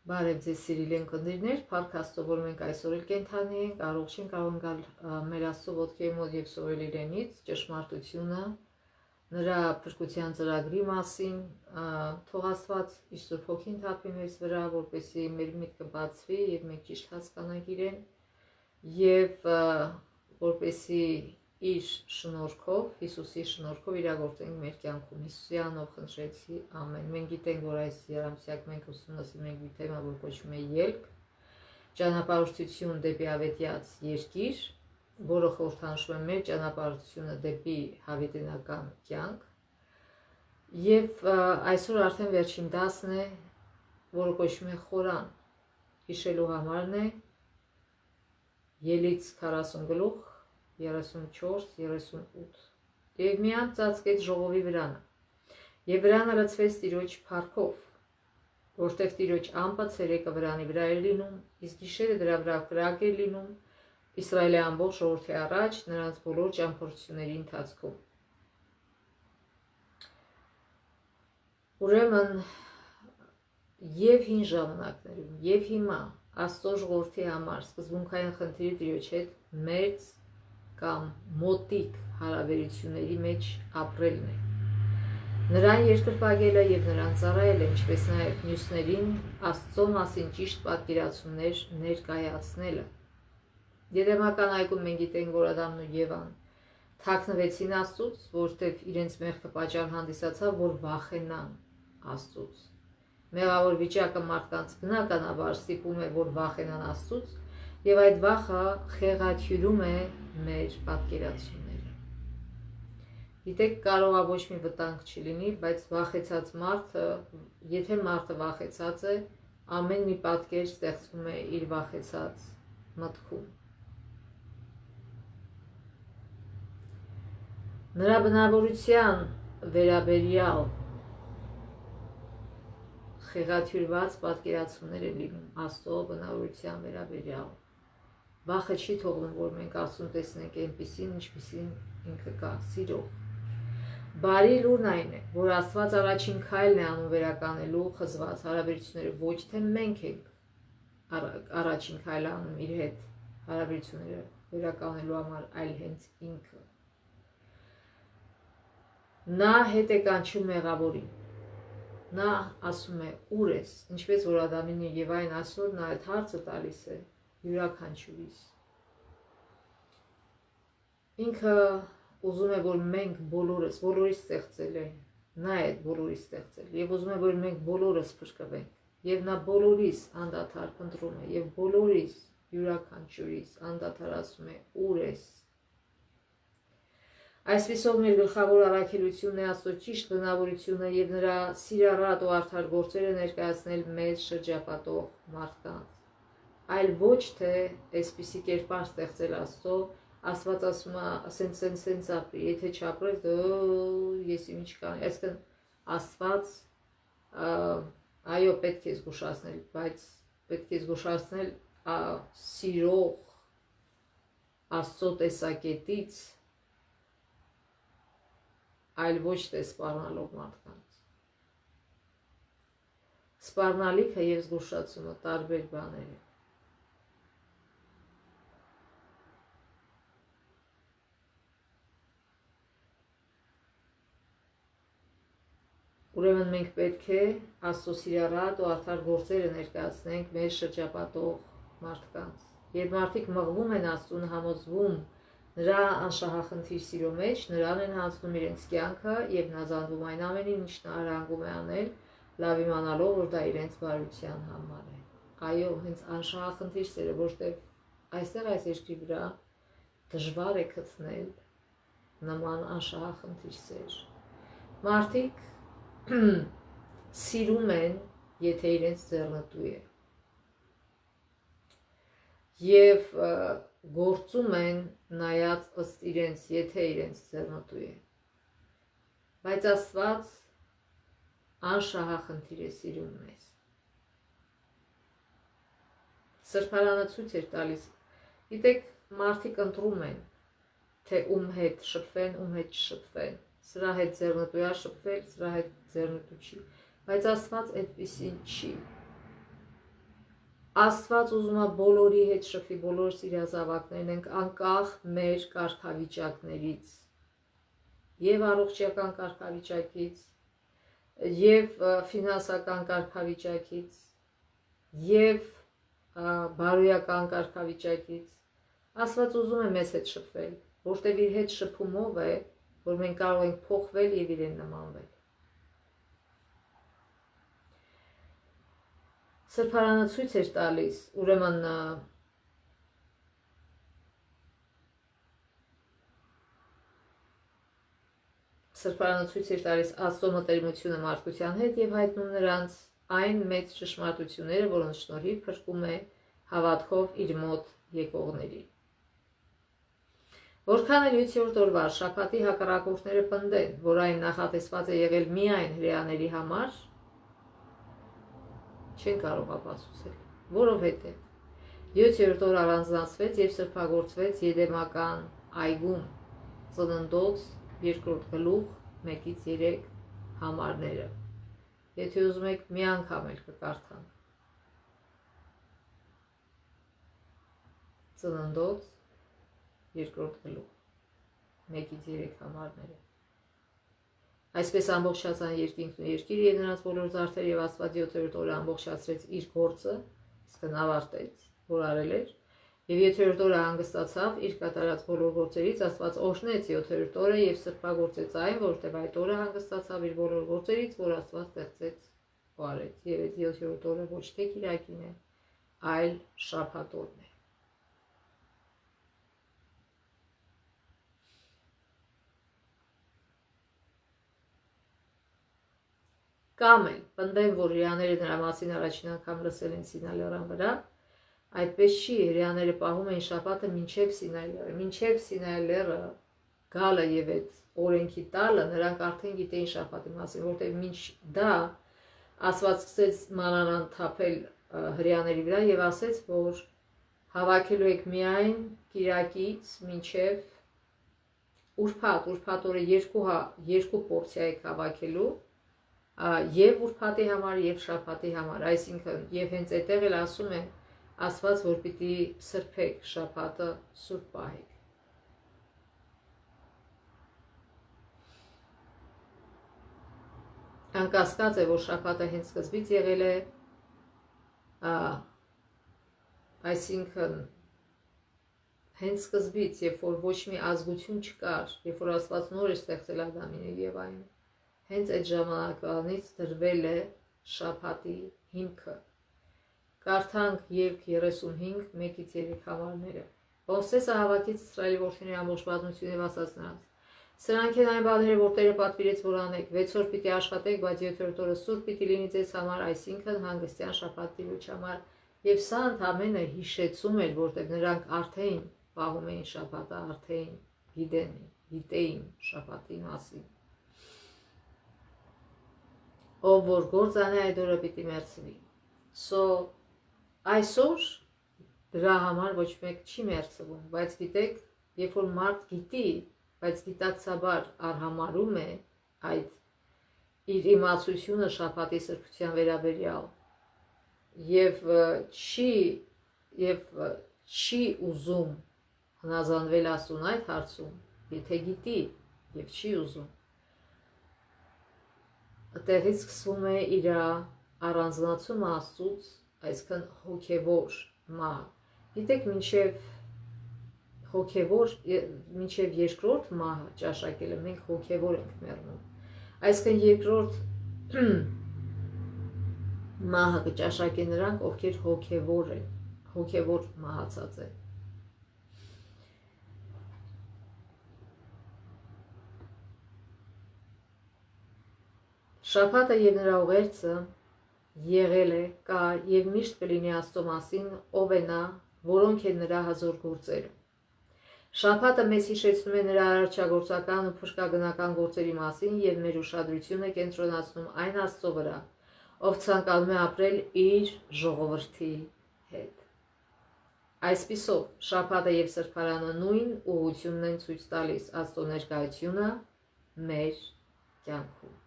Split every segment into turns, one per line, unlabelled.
Բարև ձեզ սիրելի ընկերներ, Փառք Աստծո, որ մենք այսօր էլ կենդանի ենք, առողջ ենք, կարող ենք գալ մեր Աստծո ոտքի մոտ եւ սովորել իրենից ճշմարտությունը, նրա փրկության ծրագրի մասին, թող Աստված իր Սուրբ Հոգին թափի մեզ վրա, որպեսզի մեր միտքը բացվի եւ մենք ճիշտ հասկանանք իրեն եւ որպեսզի իր շնորհքով, Հիսուսի շնորհքով իրագործենք մեր կյանքում։ Հիսուսի անունով խնդրեցի, ամեն։ Մենք գիտենք, որ այս երամսյակ մենք ուսումնասիրում ենք մի թեմա, որ կոչվում է ելք, ճանապարհորդություն դեպի ավետյաց երկիր, որը խորհրդանշում է մեր ճանապարհորդությունը դեպի հավիտենական կյանք։ Եվ այսօր արդեն վերջին դասն է, որը կոչվում է խորան, հիշելու համարն է ելից 40 գլուխ 34-38 Եվ միան ծածկեց ժողովի վրանը, եւ վրանը լցվեց Տիրոջ փառքով, որտեղ Տիրոջ ամպը ցերեկը վրանի վրա էր լինում, իսկ գիշերը դրա վրա կրակ էր լինում Իսրայելի ամբողջ ժողովրդի առաջ նրանց բոլոր ճամփորդությունների ընթացքում։ Ուրեմն եւ հին ժամանակներում եւ հիմա Աստծո ժողովրդի համար սկզբունքային խնդիրը Տիրոջ հետ մեծ կամ մոտիկ հարաբերությունների մեջ ապրելն է։ Նրան երկրպագելը եւ նրան ծառայելը, ինչպես նաեւ մյուսներին Աստծո մասին ճիշտ պատկերացումներ ներկայացնելը։ Եդեմական այգում մենք գիտենք, որ Ադամն ու Եվան թաքնվեցին Աստծուց, որտեղ իրենց մեղքը պատճառ հանդիսացավ, որ վախենան Աստծուց։ Մեղավոր վիճակը մարդկանց բնականաբար ստիպում է, որ վախենան Աստծուց, եւ այդ վախը խեղաթյուրում է մեր պատկերացումները։ Գիտեք, կարող է ոչ մի վտանգ չլինի, բայց վախեցած մարդը, եթե մարդը վախեցած է, ամեն մի պատկեր ստեղծվում է իր վախեցած մտքում։ Նրա բնավորության վերաբերյալ խեղաթյուրված պատկերացումներ են լինում Աստծո բնավորության վերաբերյալ։ Վախը չի թողնում, որ մենք Աստծուն տեսնենք այնպիսին, ինչպիսին ինքը կա, սիրող։ Բարի լուրն այն է, որ Աստված առաջին քայլն է անում վերականելու խզված հարաբերությունները, ոչ թե մենք ենք առաջին քայլը անում իր հետ հարաբերությունները վերականելու համար, այլ հենց ինքը։ Նա հետ է կանչում մեղավորին։ Նա ասում է՝ ուր ես, ինչպես որ Ադամին եւ Եվային այսօր նա այդ հարցը տալիս է յուրաքանչյուրիս։ Ինքը ուզում է, որ մենք բոլորս ստեղծել է, նա է բոլորիս ստեղծել, եւ ուզում է, որ մենք բոլորս փրկվենք, եւ նա բոլորիս անդադար փնտրում է, եւ բոլորիս յուրաքանչյուրիս անդադար ասում է՝ ուր ես։ Այսպիսով մեր գլխավոր առաքելությունն է Աստծո ճիշտ բնավորությունը եւ նրա սիրառատ ու արդար գործերը ներկայացնել մեզ շրջապատող մարդկանց, այլ ոչ թե այսպիսի կերպար ստեղծել Աստծո, Աստված ասում է, սենց ապրի, եթե չապրես, ես ինչ կանեմ, այսինքն Աստված այո պետք է զգուշացնել, բայց պետք է զգուշացնել սիրող Աստծո տեսակետից, այլ ոչ թե սպառնալով մարդկանց։ Սպառնալիքը եւ զգուշացումը տարբեր բաներ են։ Ուրեմն մենք պետք է Աստծո սիրառատ ու արդար գործերը ներկայացնենք մեր շրջապատող մարդկանց։ Երբ մարդիկ մղվում են Աստծուն, համոզվում նրա անշահախնդիր սիրո մեջ, նրան են հանձնում իրենց կյանքը եւ հնազանդվում այն ամենին, ինչ նա հրանգում է անել, լավ իմանալով, որ դա իրենց բարության համար է։ Այո, հենց անշահախնդիր սերը, որտեղ այստեղ այս երկրի վրա դժվար է գտնել նման անշահախնդիր սեր։ Մարդիկ սիրում են, եթե իրենց ձեռնտու է, եւ գործում են նայած ըստ իրենց, եթե իրենց ձեռնտու է։ Բայց Աստված անշահախնդիր է սիրում մեզ։ Սրբարանը ցույց էր տալիս, գիտեք, մարդիկ ընտրում են, թե ում հետ շփվեն, ում հետ չշփվեն, սրա հետ ձեռնտու է շփվել, սրա հետ ձեռնտու չի, բայց Աստված այդպիսին չի։ Աստված ուզում է բոլորի հետ շփվի, բոլոր իր զավակներն ենք անկախ մեր կարգավիճակներից, եւ առողջական կարգավիճակից, եւ ֆինանսական կարգավիճակից, եւ բարոյական կարգավիճակից։ Աստված ուզում է մեզ հետ շփվել, որտեղ իր հետ շփումով է, որ մենք կարող ենք փոխվել եւ իրեն նմանվել։ Սրբարանը ցույց էր տալիս, ուրեմն Սրբարանը ցույց էր տալիս Աստծո մտերմությունը մարդկության հետ եւ հայտնում նրանց այն մեծ ճշմարտությունները, որոնց շնորհիվ փրկում է հավատքով իր մոտ եկողների։ Որքան էլ 7-րդ օրվա շաբաթի հակառակորդները պնդեն, որ այն նախատեսված է եղել միայն հրեաների համար, չեն կարող ապացուցել, որովհետև 7-րդ օր առանձնացվեց եւ սրբագործվեց Եդեմական այգում ծննդոց 2-րդ գլուխ 1-3 համարները։ Եթե ուզում եք մի անգամ էլ կկարդանք։ Ծննդոց 2-րդ գլուխ 1-3 համարները։ Այսպես ամբողջացան երկինքն ու երկիրը եւ նրանց բոլոր զարդերը եւ Աստված 7-րդ օրը ամբողջացրեց իր գործը, իսկ ավարտեց, որ արել էր, եւ 7-րդ օրը հանգստացավ իր կատարած բոլոր գործերից, Աստված օրհնեց 7-րդ օրը եւ սրբագործեց այն, որտեղ այդ օրը հանգստացավ իր բոլոր գործերից, որ Աստված ստեղծեց ու արեց, եւ այդ 7-րդ օրը ոչ թե կիրակին է, այլ շաբաթ օրն է։ Կամ էլ պնդեն, որ հրեաները նրա մասին առաջին անգամ լսել են Սինայ լեռան վրա, այդպես չի, հրեաները պահում էին շաբաթը մինչև Սինայ լեռը, մինչև Սինայ լեռը գալը եւ այդ օրենքի տալը, նրանք արդեն գիտեին շաբաթի մասին, որտեղ մինչ դա Աստված սկսեց մանանան թափել հրեաների վրա եւ ասեց, որ հավաքելու եք միայն կիրակից մինչև ուրբաթ օրը երկու պորցիա եք հավաքելու եւ ուրբաթի համար եւ շաբաթի համար, այսինքն եւ հենց այդտեղ էլ ասում է Աստված, որ պիտի սրբեք շաբաթը սուրբ պահեք։ Անկասկած է, որ շաբաթը հենց սկզբից եղել է, այսինքն հենց սկզբից, երբ որ ոչ մի ազգություն չկար, երբ որ Աստված նոր էր ստեղծել Ադամին եւ Եվային, հենց այդ ժամանակվանից դրվել է շաբաթի հիմքը։ Կարդանք Ելք 35 1-3 համարները։ Մովսեսը հավաքեց Իսրայելի որդիների ամբողջ պատմությունը եւ ասաց նրանց. Սրանք են այն բաները, որ Տերը պատվիրեց, որ անեք, 6 օր պիտի աշխատեք, բայց 7-րդ օրը սուրբ պիտի լինի ձեզ համար, այսինքն հանգստյան շաբաթ տիրոջ համար։ Եվ սա ընդհանրապես հիշեցում էր, որտեղ նրանք արդեն պահում էին շաբաթը, արդեն գիտեին շաբաթի մասին։ Ով որ գործ անի այդ օրը պիտի մեռցվի։ Այսօր դրա համար ոչ մեկ չի մեռցվում, բայց գիտեք, երբ որ մարդ գիտի, բայց գիտակցաբար արհամարում է այդ իր իմացությունը շաբաթի սրբության վերաբերյալ եւ չի ուզում հնազանդվել Աստծուն այդ հարցում, եթե գիտի եւ չի ուզում, այդտեղից սկսվում է իր առանձնացումը Աստծուց, այսինքն հոգևոր մահ։ Գիտեք, մինչև երկրորդ մահը ճաշակելը մենք հոգևոր ենք մեռնում, այսինքն երկրորդ մահը կճաշակեն նրանք, ովքեր հոգևոր են, հոգևոր մահացած են։ Շաբաթը եւ նրա ուղերձը եղել է, կա եւ միշտ կլինի Աստծո մասին, ով է նա, որոնք են նրա հազոր գործերը։ Շաբաթը մեզ հիշեցնում է նրա արարչագործական ու փրկագնական գործերի մասին եւ մեր ուշադրությունը կենտրոնացնում այն Աստծո վրա, ով ցանկանում է ապրել իր ժողովրդի հետ։ Այսպիսով, շաբաթը եւ սրբարանը նույն ուղղությունն են ցույց տալիս Աստծո ներկայությունը մեր կյանքում։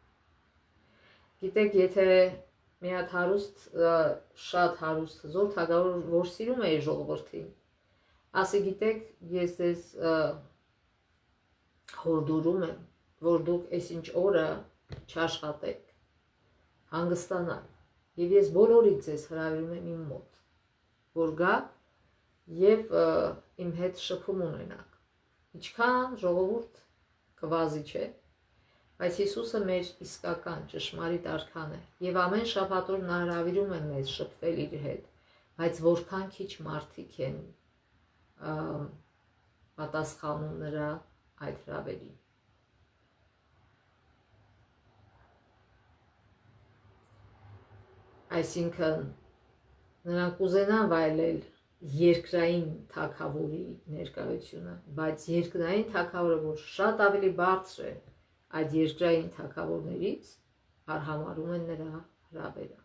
Գիտեք, եթե մի հատ հարուստ, շատ հարուստ հզոր թագավոր, որ սիրում է իր ժողովրդին, ասի գիտեք, ես ձեզ հորդորում եմ, որ դուք այսինչ օրը չաշխատեք, հանգստանալ, եւ ես բոլորիդ ձեզ հրավիրում եմ իմ մոտ, որ գաք եւ իմ հետ շփում ունենաք։ Ինչքան ժողովուրդ կվազի չէ, բայց Հիսուսը մեր իսկական ճշմարիտ արքան է եւ ամեն շաբաթ օր նա հրավիրում է մեզ շփվել իր հետ, բայց որքան քիչ մարդիկ են պատասխանում նրա այդ հրավերին։ Այսինքն նրանք ուզենան վայելել երկրային թագավորի ներկայությունը, բայց երկրային թագավորը, որ շատ ավելի բարձր է այդ երկրային թագավորներից, արհամարհում են նրա հրավերը։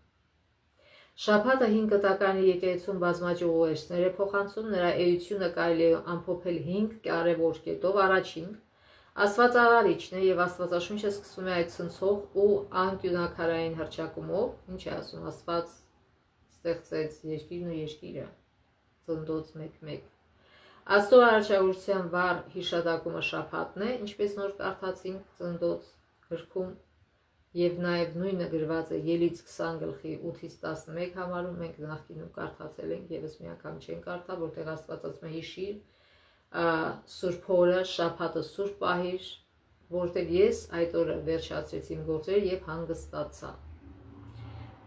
Շաբաթը 5 կտակարանի եկեղեցում բազմաճյուղ ուղերձներ է փոխանցում, նրա էությունը կարելի է ամփոփել 5 կարևոր կետով։ Առաջին, Աստվածարարիչն է եւ Աստվածաշունչը սկսվում է այդ ցնցող ու անկյունակարային հռչակումով, ինչ է ասում, Աստված ստեղծեց երկիրն ու երկիրը, ծննդոց 1:1։ Աստծո արարչագործության վառ հիշատակումը շաբաթն է, ինչպես նոր կարդացինք ծննդոց գրքում, եւ նաեւ նույնը գրված է Ելից 20:8-11 համարում, մենք նախկինում կարդացել ենք, եւս մի անգամ չենք կարդա, որտեղ Աստված ասում է հիշիր Սուրբ օրը, շաբաթը սուրբ պահիր, որտեղ ես այդ օրը վերջացրեցի իմ գործերը եւ հանգստացա։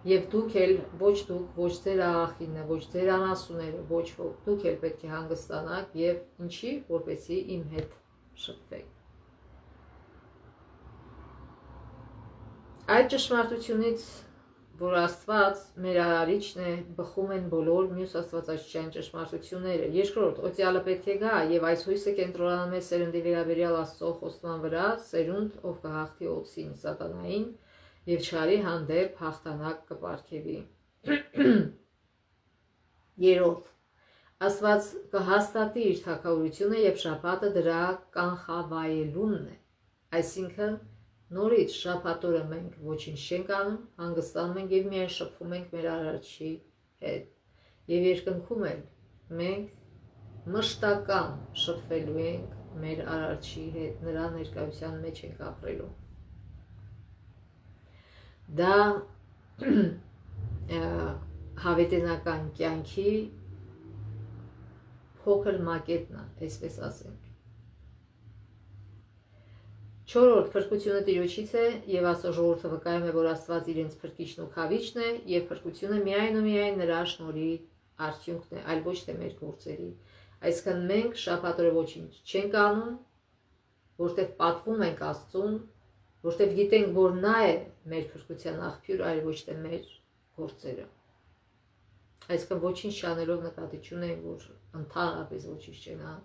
Եվ դուք էլ, ոչ դուք, ոչ ձեր աղախինը, ոչ ձեր անասուները, ոչ ոք, դուք էլ պետք է հանգստանաք եւ ինչի, որպեսզի իմ հետ շփվեք։ Այդ ճշմարտությունից, որ Աստված մեր արարիչն է, բխում են բոլոր մյուս աստվածաշրջան ճշմարտությունները։ Երկրորդ, օծյալը պետք է գա եւ այս հույսը կենտրոնանում է սերնդի վերաբերյալ Աստծո խոստման վրա, սերունդ, ով կհաղթի օծին սատանային եւ չարի հանդեպ հաղթանակ կպարգևի։ Երրորդ, Աստված կհաստատի իր թագավորությունը եւ շաբաթը դրա կանխավայելումն է, այսինքն նորից շաբաթ օրը մենք ոչինչ չենք անում, հանգստանում ենք եւ միայն շփվում ենք մեր արարչի հետ եւ երկնքում էլ մենք մշտական շփվելու ենք մեր արարչի հետ, նրա ներկայության մեջ ենք ապրելու։ Դա հավետենական կյանքի փոքր մակետն է, այսպես ասենք։ Չորրորդ, փրկությունը Տիրոջից է եւ Աստծո ժողովուրդը վկայում է, որ Աստված իրենց փրկիչն ու խավիչն է եւ փրկությունը միայն ու միայն նրա շնորհի արդյունքն է, այլ ոչ թե մեր գործերի։ Այսինքն մենք շաբաթ օրը ոչինչ չենք անում, որտեղ պատվում ենք Աստծուն, որտեղ գիտենք, որ նա է մեր փրկության աղբյուր, այլ ոչ թե մեր գործերը։ Այսինքն ոչինչ չանելով նկատի չունենք, որ ընդհանրապես ոչինչ չեն անում։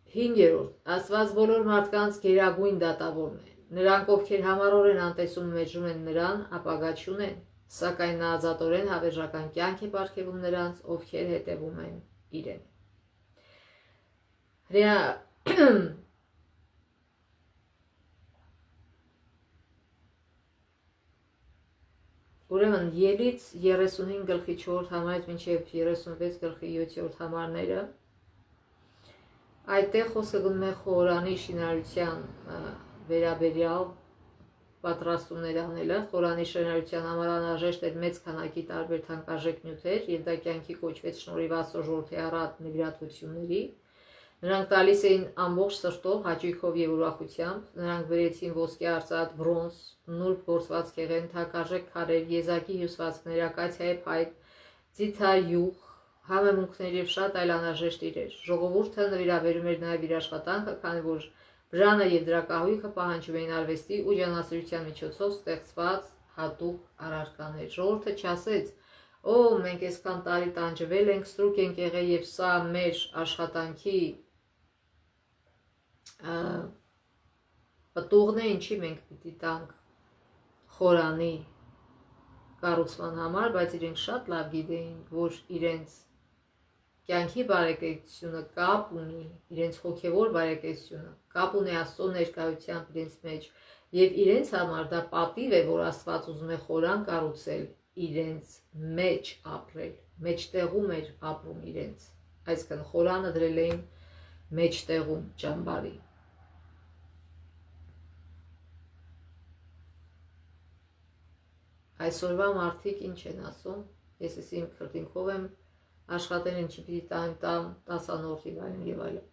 Հինգերորդ, Աստված բոլոր մարդկանց գերագույն դատավորն է։ Նրանք, ովքեր համառորեն անտեսում մերժում են նրան, ապագա չունեն, սակայն նա ազատորեն հավերժական կյանք է պարգևում նրանց, ովքեր հետևում են իրեն։ Ուրեմն Ելից 35:4 համարից մինչև 36:7 համարները այդտեղ խոսքը գնում է Խորանի շինարարության վերաբերյալ պատրաստումներ անելը։ Խորանի շինարարության համար անհրաժեշտ էր մեծ քանակի տարբեր թանկարժեք նյութեր եւ դա կյանքի կոչվեց շնորհիվ Աստծո ժողովրդի առատ նվիրատվությունների։ Նրանք տալիս էին ամբողջ սրտով, հաճույքով եւ ուրախությամբ։ Նրանք բերեցին ոսկե, արծաթ, բրոնզ, նուրբ գործված քեղեն, թանկարժեք քարեր, եզակի հյուսվածքներ, ակացիայի փայտ, ձիթայուղ, համեմունքներ եւ շատ այլ անհրաժեշտ իրեր։ Ժողովուրդը նվիրաբերում էր նաեւ իր աշխատանքը, քանի որ վրանը եւ դրա կահույքը պահանջում էին արվեստի ու ջանասիրության միջոցով ստեղծված հատուկ առարկաներ։ Ժողովուրդը չասեց. «Օ, մենք այսքան տարի տանջվել ենք, ստրուկ ենք եղել եւ սա մեր աշխատանքի պտուղն է, ինչի մենք պիտի տանք Խորանի կառուցման համար», բայց իրենք շատ լավ գիտեին, որ իրենց կյանքի բարեկեցությունը կապ ունի, իրենց հոգևոր բարեկեցությունը կապ ունի Աստծո ներկայությամբ իրենց մեջ Եվ իրենց համար դա պատիվ է, որ Աստված ուզում է խորան կառուցել իրենց մեջ ապրել, մեջտեղում էր ապրում իրենց, այսինքն խորանը դրել էին մեջտեղում ճամբարի։ Այսօրվա մարդիկ ինչ են ասում, ես իմ քրտինքով եմ աշխատել, ինչի պիտի տամ 10-րդ եւ այլն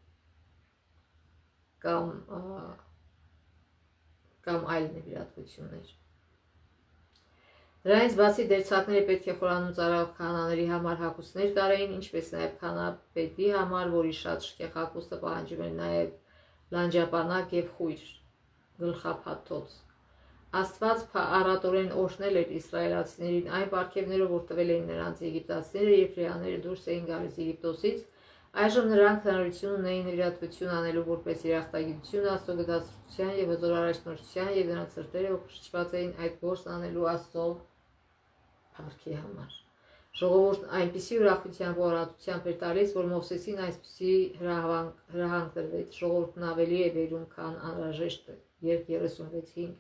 կամ այլ նվիրատվություններ։ Դրանից բացի դերձակները պետք է խորանու ծառայող քահանաների համար հագուստներ կարեին, ինչպես նաև քահանապետի համար, որի շատ շքեղ հագուստը պահանջում էր նաև լանջապանակ եւ խույր գլխափաթոց։ Աստված առատորեն օրհնել էր իսրայելացիներին այն պարգևներով, որ տվել էին նրանց եգիպտացիները, երբ հրեաները դուրս էին գալիս Եգիպտոսից։ Այժմ նրանք հնարավորություն ունեին նվիրատվություն անելու որպես երախտագիտություն Աստծո գդասրտության եւ հզոր առաջնորդության, եւ նրանց սրտերը ողջված էին այդ գործն անելու Աստծո փառքի համար։ Ժողովուրդն այնպիսի ուրախությամբ ու առատությամբ էր տալիս, որ Մովսեսին այսպիսի հրահանգ տրվեց. ժողովուրդն ավելի է բերում, քան անհրաժեշտ է։ Երկ 36:5։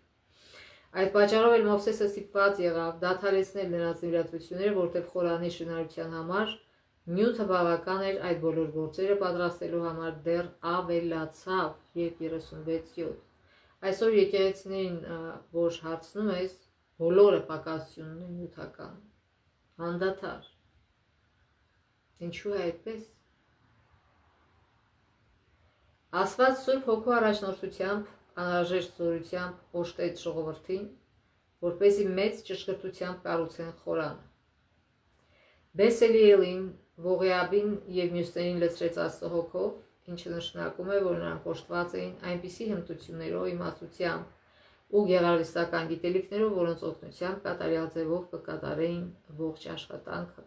Այդ պատճառով էլ Մովսեսը ստիպված եղավ դադարեցնել նրանց նվիրատվությունները, որտեղ խորանի շինարարության համար նյութը բավական էր այդ բոլոր գործերը պատրաստելու համար, դեռ ավելացավ 36:7։ Այսօր եկեղեցիներին, որ հարցնում ես, բոլորը պակասություն ունեն նյութական, անդադար։ Ինչու է այդպես։ Աստված Սուրբ Հոգու առաջնորդությամբ, անհրաժեշտ զորությամբ օժտեց ժողովրդին, որպեսզի մեծ ճշգրտությամբ կառուցեն խորանը։ Բեսելիելին, Ողեաբին եւ մյուսներին լցրեց Աստծո հոգով, ինչը նշանակում է, որ նրանք օժտված էին այնպիսի հմտություններով, իմաստությամբ ու գեղարվեստական գիտելիքներով, որոնց օգնությամբ կատարյալ ձևով կկատարեին ողջ աշխատանքը։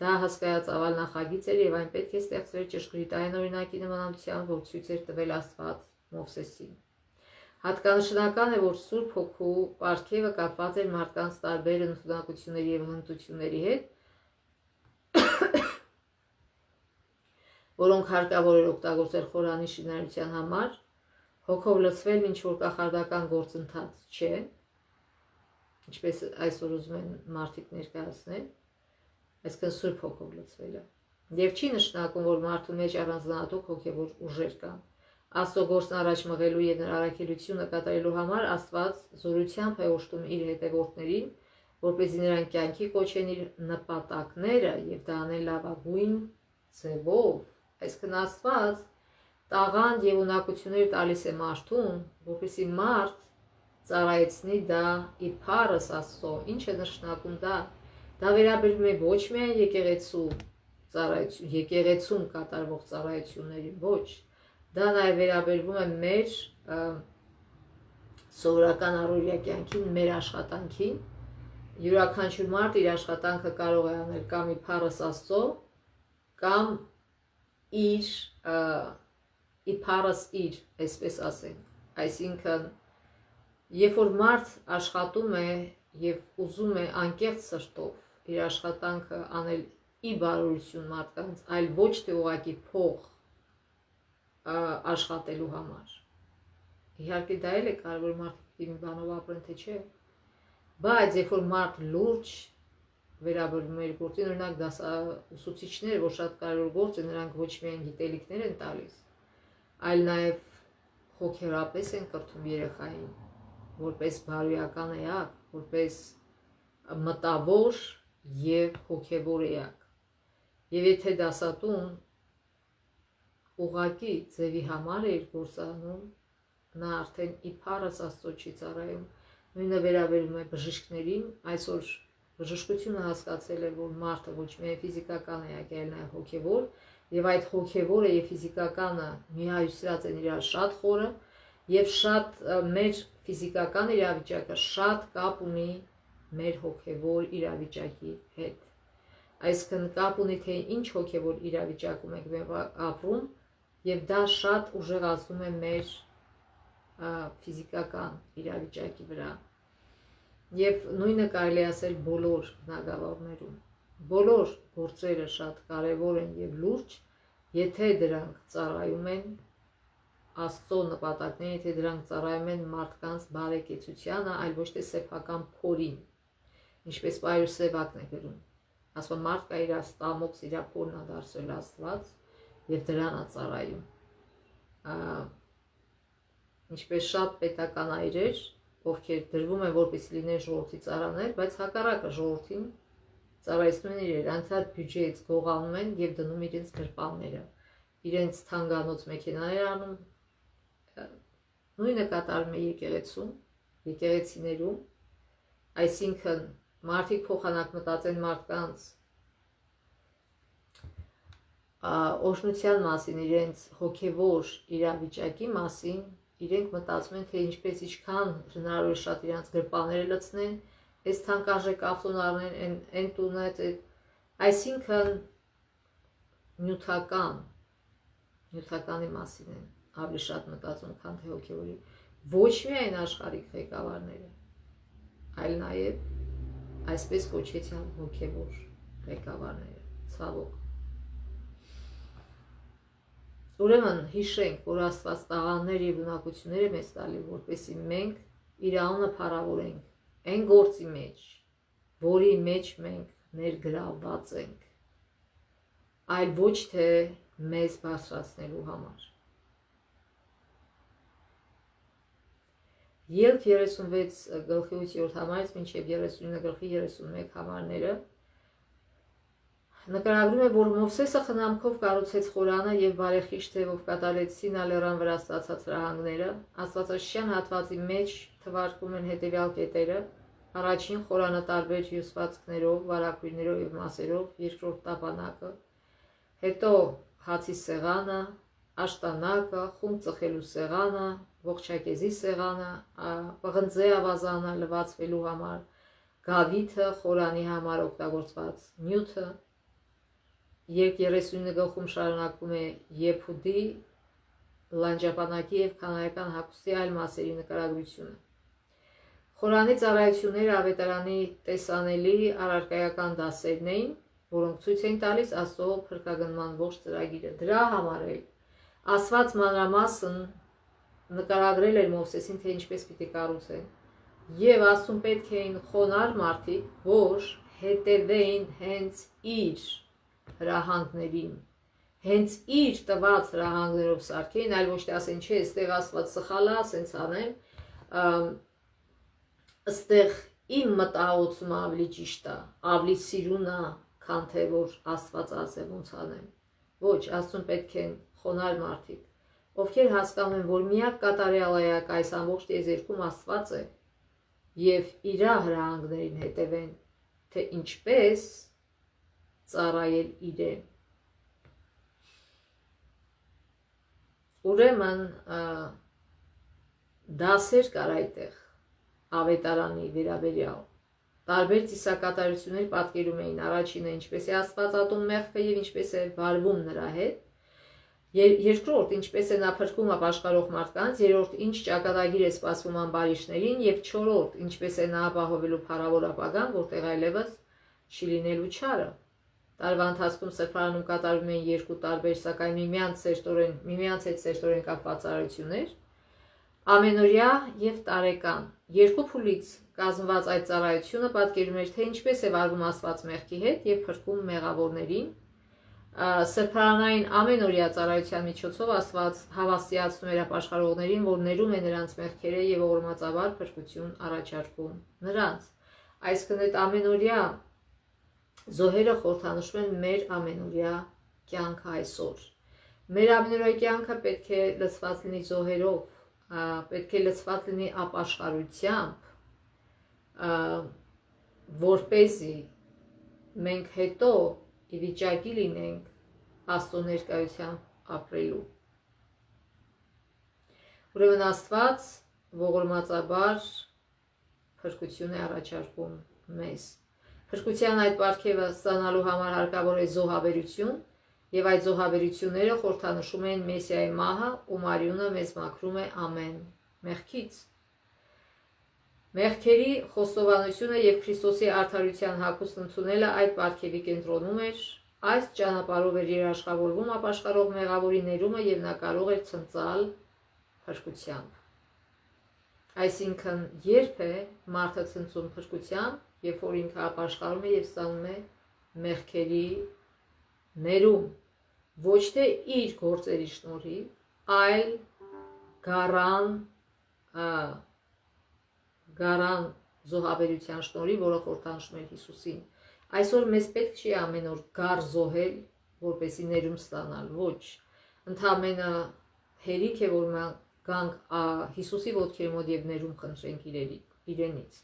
Դա հսկայածավալ նախագիծ էր եւ այն պետք է ստեղծվեր ճշգրիտ այն օրինակի նմանությամբ, որ ցույց էր տվել Աստված Մովսեսին։ Հատկանշական է, որ Սուրբ Հոգու պարգևը կապված էր մարդկանց տարբեր ընդունակությունների եւ հմտությունների հետ, որոնք հարկավոր էր օգտագործել խորանի շինարարության համար, հոգով լցվել ինչ որ կախարդական գործընթաց չէ, ինչպես այսօր ուզում են մարդիկ ներկայացնել, այսինքն Սուրբ Հոգով լցվելը։ Եվ չի նշանակում, որ մարդու մեջ առանձնահատուկ հոգևոր ուժեր կան։ Աստծո գործն առաջ մղելու եւ նրա առաքելությունը կատարելու համար Աստված զորությամբ է օժտում իր հետևորդներին, որպեսզի նրանք կյանքի կոչեն իր նպատակները եւ դա անեն լավագույն ձևով։ Այսինքն Աստված տաղանդ եւ ունակություններ տալիս է մարդուն, որպեսզի մարդ ծառայեցնի դա իբարս Աստծո։ Ինչ է նշանակում դա։ Դա վերաբերում է ոչ միայն եկեղեցում կատարվող ծառայություններին, ոչ, դա նաև վերաբերվում է մեր սովորական առօրյա կյանքին, մեր աշխատանքին։ Յուրաքանչյուր մարդ իր աշխատանքը կարող է անել կամ իբարս Աստծո, կամ իբարս իր, այսպես ասենք։ Այսինքն, երբ որ մարդ աշխատում է եւ ուզում է անկեղծ սրտով իր աշխատանքը անել ի բարօրություն մարդկանց, այլ ոչ թե ուղղակի փող աշխատելու համար։ Իհարկե դա էլ է կարևոր, մարդիկ մի բանով ապրեն, թե չէ։ Բայց երբ որ մարդ լուրջ վերաբերվում է իր գործին, օրինակ ուսուցիչներ, որ շատ կարևոր գործ է, նրանք ոչ միայն գիտելիքներ են տալիս, այլ նաև հոգեորապես են կրթում երեխային, որպես բարոյական էակ, որպես մտավոր եւ հոգեվոր էակ։ Եվ եթե դասատուն ուղղակի ձևի համար է իր գործանում, նա արդեն իբարս Աստծո չի ծառայում։ Նույնը վերաբերում է բժիշկներին, այսօր բժշկությունը հասկացել է, որ մարդը ոչ միայն ֆիզիկական էակ է, այլ նաև հոգևոր, եւ այդ հոգևորը եւ ֆիզիկականը միահյուսած են իրար շատ խորը, եւ շատ մեր ֆիզիկական իրավիճակը շատ կապ ունի մեր հոգևոր իրավիճակի հետ։ Այսինքն կապ ունի, թե ինչ հոգևոր իրավիճակում ենք ապրում, եւ դա շատ ուժեղացնում է մեր ֆիզիկական իրավիճակի վրա։ Եվ նույնը կարելի ասել բոլոր բնագավառներում։ Բոլոր գործերը շատ կարևոր են եւ լուրջ, եթե դրանք ծառայում են Աստծո նպատակները, եթե դրանք ծառայում են մարդկանց բարեկեցությանը, այլ ոչ թե սեփական փորին, ինչպես Պայրուս Սևակն է գրում, ասում մարդկա իր ստամոքս իր փորն է դարձրել Աստված եւ դրան է ծառայում, ինչպես շատ պետական այրեր, ովքեր դրվում են որպեսզի լինեն ժողովրդի ծառաներ, բայց հակառակը ժողովրդին ծառայեցնում են իրեր, անդադ բյուջեից գողանում են եւ դնում իրենց գրպանները, իրենց թանկանոց մեքենաներ անում, նույնը կատարվում է եկեղեցիներում, այսինքն մարդիկ փոխանակ մտածեն մարդկանց օրհնության մասին, իրենց հոգևոր իրավիճակի մասին, իրենք մտածում են, թե ինչպես ինչքան հնարավոր է շատ իրենց գրպանները լցնեն, այս թանկարժեք ավտոն առնեն, այն տունը, այսինքն նյութականի մասին են ավելի շատ մտածում, քան թե հոգևորի, ոչ միայն աշխարհիկ ղեկավարները, այլ նաև այսպես կոչեցյալ հոգևոր ղեկավարները, ցավոք։ Ուրեմն հիշենք, որ Աստված տաղաններ եւ ունակություններ է մեզ տալի, որպեսզի մենք իր անունը փառավորենք այն գործի մեջ, որի մեջ մենք ներգրավված ենք, այլ ոչ թե մեզ բարձրացնելու համար։ Ելք 36 գլխի 8-րդ համարից մինչև 39 գլխի 31 համարները նկարագրում է, որ Մովսեսը խնամքով կառուցեց խորանը եւ բարեխիղճ ձևով կատարեց Սինա լեռան վրա ստացած հրահանգները, Աստվածաշյան հատվածի մեջ թվարկում են հետեւյալ կետերը. առաջին խորանը տարբեր հյուսվածքներով, վարակույրներով եւ մասերով, երկրորդ տապանակը, հետո հացի սեղանը, աշտանակը, խում ծխելու սեղանը, ողջակեզի սեղանը, պղնձե ավազանը լվացվելու համար, գավիթը, խորանի համար օգտագործված նյութը, երբ 39 գլխում շարունակվում է Եփուդի, լանջապանակի եւ քանայական հագուստի այլ մասերի նկարագրությունը։ Խորանի ծառայությունները ավետարանի տեսանելի առարկայական դասերն էին, որոնք ցույց էին տալիս Աստծո փրկագնման ողջ ծրագիրը։ Դրա համար էլ Աստված մանրամասն նկարագրել էր Մովսեսին, թե ինչպես պիտի կառուցեն, եւ Աստծուն պետք էին խոնար մարդիկ, որ հետևեին հենց իր հրահանգներին, հենց իր տված հրահանգներով սարքեին, այլ ոչ թե ասեն, չէ, այստեղ Աստված սխալ է, ասենց անեմ, այստեղ իմ մտահոգությունը ավելի ճիշտ է, ավելի սիրուն է, քան թե որ Աստված ասե ոնց անեմ։ Ոչ, Աստծուն պետք են խոնար մարդիկ, ովքեր հասկանում են, որ միակ կատարյալայակ այս ամբողջ տիեզերքում Աստված է եւ իր հրահանգներին հետևեն, թե ինչպես ծառայել իրեն։ Ուրեմն դասեր կար այդտեղ ավետարանի վերաբերյալ, տարբեր ծիսակատարություններ պատկերում էին, առաջինը ինչպես է Աստված ատում մեղքը եւ ինչպես է վարվում նրա հետ, երկրորդ ինչպես է նա փրկում ապաշխարող մարդկանց, երրորդ ինչ ճակատագիր է սպասվում ամբարիշներին եւ չորրորդ ինչպես է նա ապահովելու փառավոր ապագան, որտեղ այլևս չի լինելու չարը։ Տարվա ընթացքում սրբարանում կատարվում են երկու տարբեր, սակայն միմյանց հետ սերտորեն կապված ծառայություններ, ամենօրյա եւ տարեկան։ Երկու փուլից կազմված այդ ծառայությունը պատկերում էր, թե ինչպես է վարվում Աստված մեղքի հետ եւ փրկում մեղավորներին։ Սրբարանային ամենօրյա ծառայության միջոցով Աստված հավաստիացնում էր ապաշխարողներին, որ ներում է նրանց մեղքերը եւ ողորմածաբար փրկություն առաջարկում նրանց։ Այսինքն այդ ամենօրյա զոհերը խորհրդանշում են մեր ամենօրյա կյանքը այսօր։ Մեր ամենօրյա կյանքը պետք է լցված լինի զոհերով, պետք է լցված լինի ապաշխարությամբ, որպեսզի մենք հետո ի վիճակի լինենք Աստծո ներկայությամբ ապրելու։ Ուրեմն Աստված ողորմածաբար փրկություն է առաջարկում մեզ։ Փրկության այդ պարգևը ստանալու համար հարկավոր է զոհաբերություն, եւ այդ զոհաբերությունները խորհրդանշում են Մեսիայի մահը, ում արյունը մեզ մաքրում է ամեն մեղքից։ Մեղքերի խոստովանությունը եւ Քրիստոսի արդարության հագուստ ընդունելը այդ պարգևի կենտրոնում էր, այս ճանապարհով էր երաշխավորվում ապաշխարող մեղավորի ներումը եւ նա կարող էր ցնծալ փրկությամբ։ Այսինքն երբ է մարդը ցնցում փրկությամբ, երբ որ ինքը ապաշխարում է եւ ստանում է մեղքերի ներում, ոչ թե իր գործերի շնորհիվ, այլ գարան զոհաբերության շնորհիվ, որը խորհրդանշում է Հիսուսին։ Այսօր մեզ պետք չի ամեն օր գար զոհել, որպեսզի ներում ստանալ, ոչ։ Ընդամենը հերիք է, որ մենք գանք Հիսուսի ոտքերի մոտ եւ ներում խնդրենք իրենից։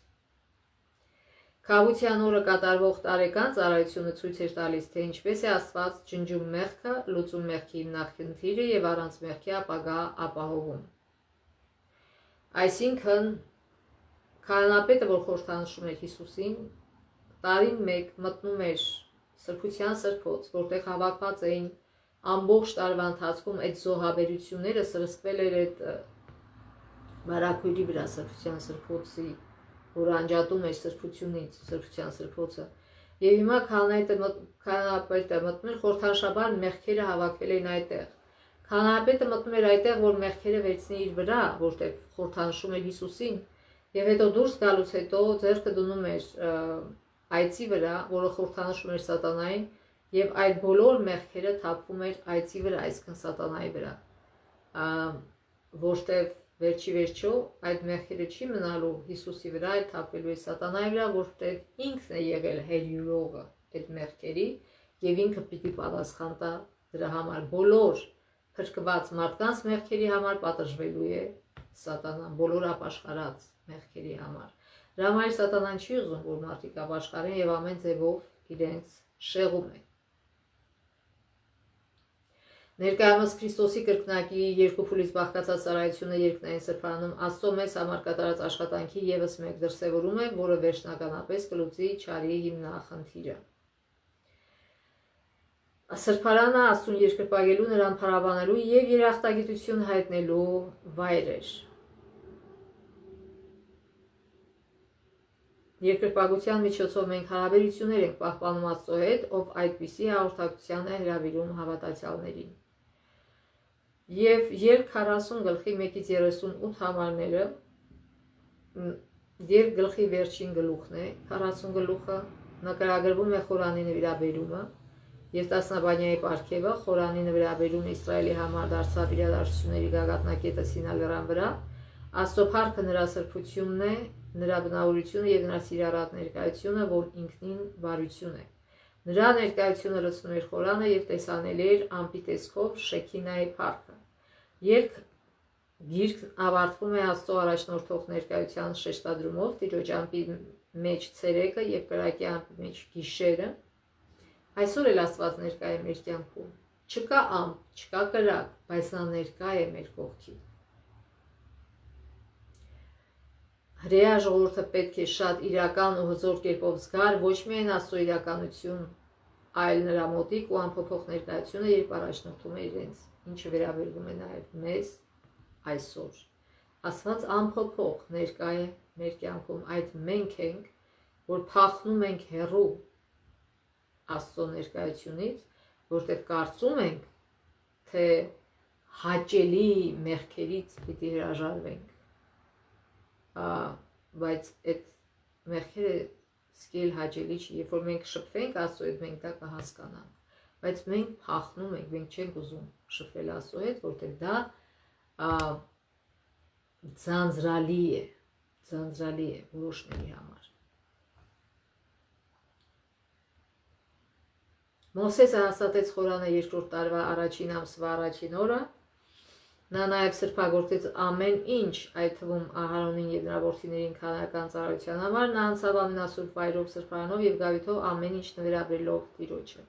Քավության օրը կատարվող տարեկան ծառայությունը ցույց էր տալիս, թե ինչպես է Աստված ջնջում մեղքը, լուծում մեղքի հիմնախնդիրը եւ առանց մեղքի ապագա ապահովում։ Այսինքն քահանապետը, որ խորհրդանշում էր Հիսուսին, տարին մեկ մտնում էր սրբության սրբոց, որտեղ հավաքված էին ամբողջ տարվա ընթացքում այդ զոհաբերությունները, սրսկվել էր այդ բարակույրի վրա սրբության սրբոցի, որ անջատում էր սրբությունից, սրբության սրբոցը։ Եվ հիմա քահանապետը մտնում էր, խորհրդանշաբար մեղքերը հավաքվել էին այդտեղ։ Քահանապետը մտնում էր այդտեղ, որ մեղքերը վերցնի իր վրա, որտեղ խորհրդանշում էր Հիսուսին, եւ հետո դուրս գալուց հետո ձեռքը դնում էր այծի վրա, որը խորհրդանշում էր սատանային, եւ այդ բոլոր մեղքերը թափվում էր այծի վրա, այսինքն սատանայի վրա, որտեղ վերջի վերջո այդ մեղքերը չի մնալու Հիսուսի վրա, այլ թափվելու է սատանայի վրա, որտեղ ինքն է եղել հերյուրողը այդ մեղքերի եւ ինքը պիտի պատասխան տա դրա համար։ Բոլոր փրկված մարդկանց մեղքերի համար պատժվելու է սատանան, բոլոր ապաշխարած մեղքերի համար։ Դրա համար սատանան չի ուզում, որ մարդիկ ապաշխարեն եւ ամեն ձևով իրենց շեղում է։ Ներկայումս Քրիստոսի կրկնակի երկու փուլից բաղկացած ծառայությունը երկնային սրբարանում Աստծո մեզ համար կատարած աշխատանքի եւս մեկ դրսևորում է, որը վերջնականապես կլուծի չարի հիմնախնդիրը։ Սրբարանը Աստծուն երկրպագելու, նրան փառաբանելու եւ երախտագիտություն հայտնելու վայր էր։ Երկրպագության միջոցով մենք հարաբերություններ ենք պահպանում Աստծո հետ, ով այդպիսի հաղորդակցության է հրավիրում հավատացյալներին։ Եվ երբ 40 գլխի 1-ից 38 համարները եւ գլխի վերջին գլուխն է, 40 գլուխը նկարագրվում է Խորանի նվիրաբերումը եւ տասնաբանյայի պարգևը, Խորանի նվիրաբերումը Իսրայելի համար դարձավ իրադարձությունների գագաթնակետը Սինա լեռան վրա, Աստծո փառքը նրա սրբությունն է, նրա բնավորությունը եւ նրա սիրառատ ներկայությունը, որ ինքնին բարություն է։ Նրա ներկայությունը լցնում էր Խորանը եւ տեսանելի էր ամպի տեսքով Շեքինայի փառքը։ Երբ գիրք ավարտվում է Աստծո առաջնորդող ներկայության շեշտադրումով, Տիրոջ ամպի մեջ ցերեկը եւ կրակի ամպի մեջ գիշերը, այսօր էլ Աստված ներկա է մեր կյանքում։ Չկա ամպ, չկա կրակ, բայց նա ներկա է մեր կողքին։ Հրեա ժողովուրդը պետք է շատ իրական ու հզոր կերպով զգար ոչ միայն Աստծո իրականություն, այլ նրա մոտիկ ու անփոփոխ ներկայությունը, երբ առաջնորդում է իրենց, ինչը վերաբերվում է նաև մեզ այսօր։ Աստված անփոփոխ ներկա է մեր կյանքում, այդ մենք ենք, որ փախնում ենք հեռու Աստծո ներկայությունից, որտեղ կարծում ենք, թե հաճելի մեղքերից պիտի հրաժարվենք, բայց այդ մեղքերը սկել հաճելի չի, երբ որ մենք շփվենք Աստծո հետ, մենք դա կհասկանանք, բայց մենք փախնում ենք, մենք չենք ուզում շփվել Աստծո հետ, որտեղ դա ձանձրալի է որոշների համար։ Մովսեսը հաստատեց Խորանը երկրորդ տարվա առաջին ամսվա առաջին օրը, նա նաև սրբագործեց ամեն ինչ, այդ թվում Ահարոնին եւ նրա որդիներին քահանական ծառայության համար, նա անցավ ամենասուրբ վայրով սրբարանով եւ գավիթով ամեն ինչ նվիրաբերելով Տիրոջը։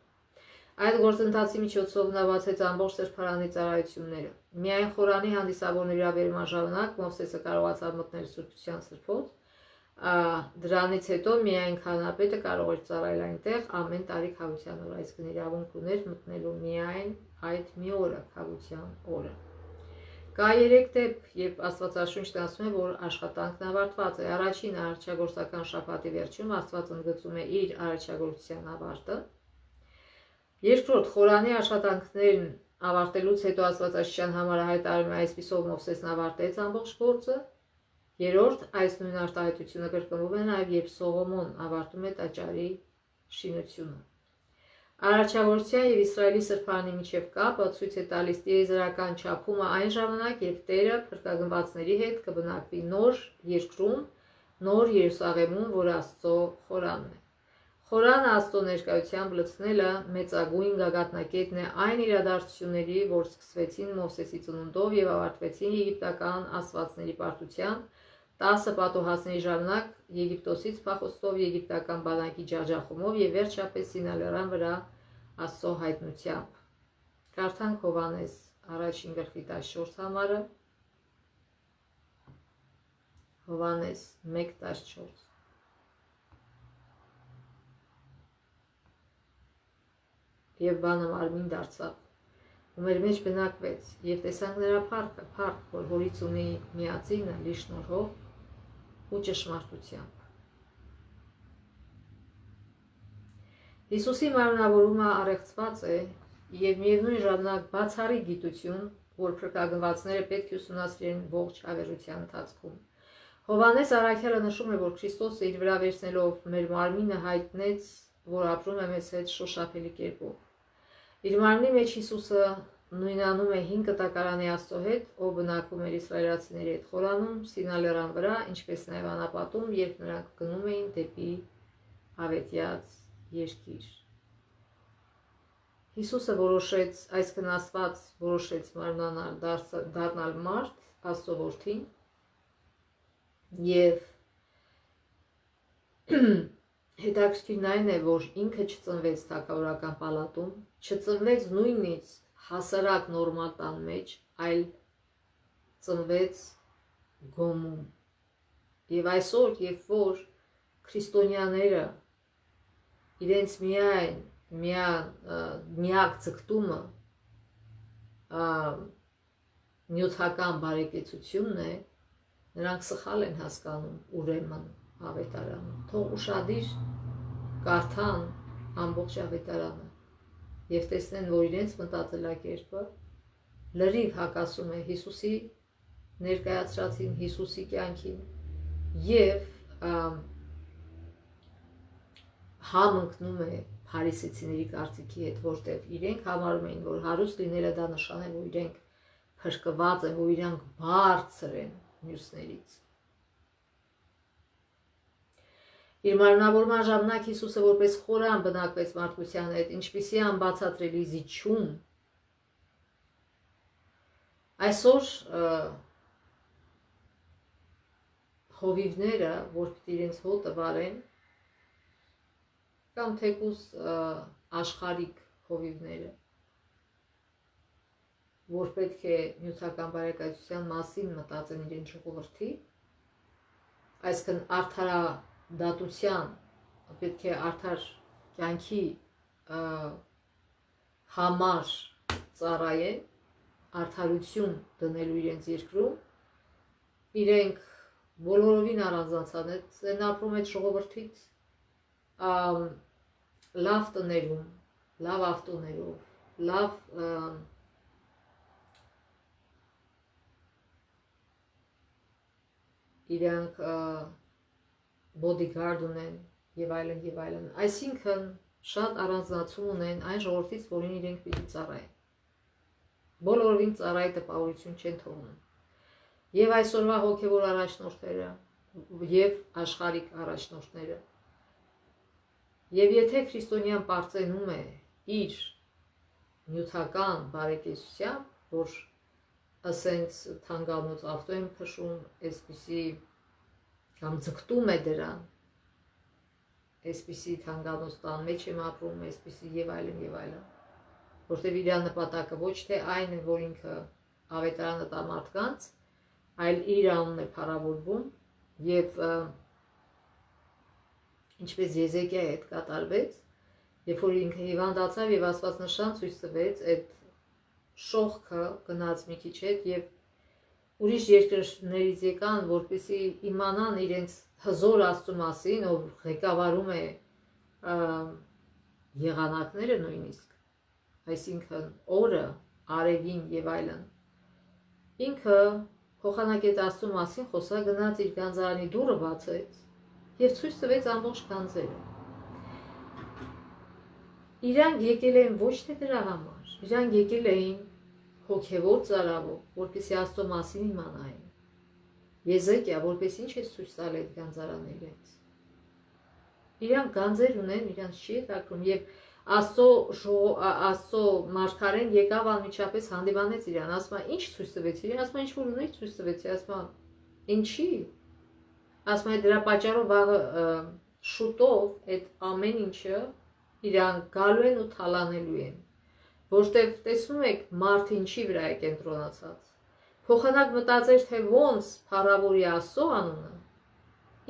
Այդ գործընթացի միջոցով նա բացեց ամբողջ սրբարանի ծառայությունները։ Միայն Խորանի հանդիսավորների նվիրաբերման ժամանակ Մովսեսը կարողացավ մտնել սրբության սրբոց, դրանից հետո միայն քահանապետը կարող էր ծառայել այնտեղ ամեն տարի քավության օրը, այսինքն իրավունք ուներ մտնելու միայն այդ մի օրը, քավության օրը։ Կա 3 դեպք, երբ Աստվածաշունչն ասում է, որ աշխատանքն ավարտված է։ Առաջինը արարչագործական շաբաթի վերջում Աստված ընդգծում է իր արարչագործության ավարտը։ Երկրորդ, Խորանի աշխատանքներն ավարտելուց հետո Աստվածաշնչյան համար հայտարարում է այսպիսով Մովսեսն ավարտեց ամբողջ գործը։ Երրորդ, այս նույն արտահայտությունը կրկնվում է նաև, երբ Սողոմոն ավարտում է տաճարի շինությունը։ Արարչավորության եւ Իսրայելի սրբարանի միջև կապը ցույց է տալիս տիեզերական չափումը այն ժամանակ, երբ Տերը փրկագնվածների հետ կբնակվի նոր երկրում, նոր Երուսաղեմում, որ Աստծո խորանն է։ Խորանը Աստծո ներկայությամբ լցնելը մեծագույն գագաթնակետն է այն իրադարձությունների, որ սկսվեցին Մովսեսի ծնունդով եւ ավարտվեցին եգիպտական աստվածների պարտությամբ 10 պատոհասների ժամանակ Եգիպտոսից փախուստով, եգիպտական բանակի ջախջախումով եւ վերջապես Սինալերան վրա Աստծո հայտնությամբ։ Կարդանք Հովհաննես 1:14 համարը։ Հովհաննես 1:14 Եվ բանը մարմին դարձավ, ու մեր մեջ բնակվեց, եւ տեսանք նրա փառքը, փառք, որ հորից ունի միածինը լի շնորհով ու ճշմարտությամբ։ Հիսուսի մարմնավորումը առեղծված է եւ միևնույն ժամանակ բացառիկ գիտություն, որ փրկագնվածները պետք է ուսումնասիրեն ողջ հավերժության ընթացքում։ Հովհաննես առաքյալը նշում է, որ Քրիստոսը իր վրա վերցնելով մեր մարմինը հայտնեց, որ ապրում է մեզ հետ շոշափելի կերպով։ Իր մարմնի մեջ Հիսուսը նույնանում է 5 կտակարանի Աստծո հետ, ով բնակվում էր իսրայելացիների հետ խորանում, Սինալերան վրա, ինչպես նաև անապատում, երբ նրանք գնում էին դեպի հավետյաց երկիր։ Հիսուսը որոշեց, այսքան Աստված որոշեց մարմնանալ, դառնալ մարդ, Աստծո որդին, եւ հետաքրքիրն այն է, որ ինքը չծնվեց թագավորական պալատում, չծնվեց նույնիսկ հասարակ նորմալ տան մեջ, այլ ծնվեց գոմում։ Եվ այսօր, երբ որ քրիստոնյաները իրենց միակ ձգտումը նյութական բարեկեցությունն է, նրանք սխալ են հասկանում ուրեմն ավետարանը։ Թող ուշադիր կարդան ամբողջ ավետարանը եւ տեսնեն, որ իրենց մտածելակերպը լրիվ հակասում է Հիսուսի ներկայացրածին, Հիսուսի կյանքին եւ համընկնում է փարիսեցիների կարծիքի հետ, որտեղ իրենք համարում էին, որ հարուստ լինելը դա նշան է, որ իրենք փրկված են, որ իրանք բարձր են մյուսներից։ Իր մարմնավորման ժամանակ Հիսուսը որպես խորան բնակվեց մարդկության հետ, ինչպիսի անբացատրելի զիջում։ Այսօր հովիվները, որ պիտի իրենց հոտը վարեն, կամ թեկուզ աշխարհիկ հովիվները, որ պետք է նյութական բարեկեցության մասին մտածեն իրենց ժողովրդի, այսինքն արդարադատության, պետք է արդար կյանքի համար ծառայեն, արդարություն դնելու իրենց երկրում, իրենք բոլորովին առանձնացած են ապրում այդ ժողովրդից, լավ տներում, լավ ավտոներով, լավ իրանք բոդիգարդ ունեն եւ այլն եւ այլն։ Այսինքն շատ առանձնացում ունեն այն ժողովրդից, որին իրենք պիտի ծառայեն։ Բոլորովին ծառայի տպավորություն չեն թողնում։ Եվ այսօրվա հոգևոր առաջնորդները եւ աշխարհիկ առաջնորդները։ Եվ եթե քրիստոնյան պարծենում է իր նյութական բարեկեցությամբ, որ ասենց թանգանոց ավտո եմ փշում, այսպիսի կամ ձգտում է դրան, այսպիսի թանգանոց տան մեջ եմ ապրում, այսպիսի եւ այլն, որտեղ իր նպատակը ոչ թե այն է, որ ինքը ավետարանը տա մարդկանց, այլ իր անունն է փառավորվում եւ ինչպես Եզեկիայի հետ կատարվեց, երբ որ ինքը հիվանդացավ եւ Աստված նշան ցույց տվեց, այդ շողքը գնաց մի քիչ հետ եւ ուրիշ երկրներից եկան, որպեսզի իմանան իրենց հզոր Աստծո մասին, ով ղեկավարում է եղանակները նույնիսկ, այսինքն օրը արևին եւ այլն։ Ինքը փոխանակետ Աստծո մասին խոսա, գնաց իր գանձարանի դուռը բացեց եւ ցույց տվեց ամբողջ գանձերը։ Իրանք եկել էին ոչ թե դրա համար, իրանք եկել էին հոգևոր ծարավով, որպեսզի Աստծո մասին իմանային։ Եզեկիա, որպես ինչ է ցույց տալ այդ գանձարաններից։ Իրանք գանձեր ունեն, իրանք չի հետաքրում եւ Աստծո մարգարեն եկավ անմիջապես հանդիմանեց իրան, ասում է ինչ ցույց տվեց իրան, ասում է ինչ որ ունի ցույց տվեցի, ասում է ինչի, ասում է դրա պատճառով վաղը շուտով այդ ամեն ինչը իրանք գալու են ու թալանելու են, որտեվ տեսնում եք մարդ ինչի վրա է կենտրոնացած։ Փոխանակ մտածեր, թե ոնց փառավորի Աստծո անունը,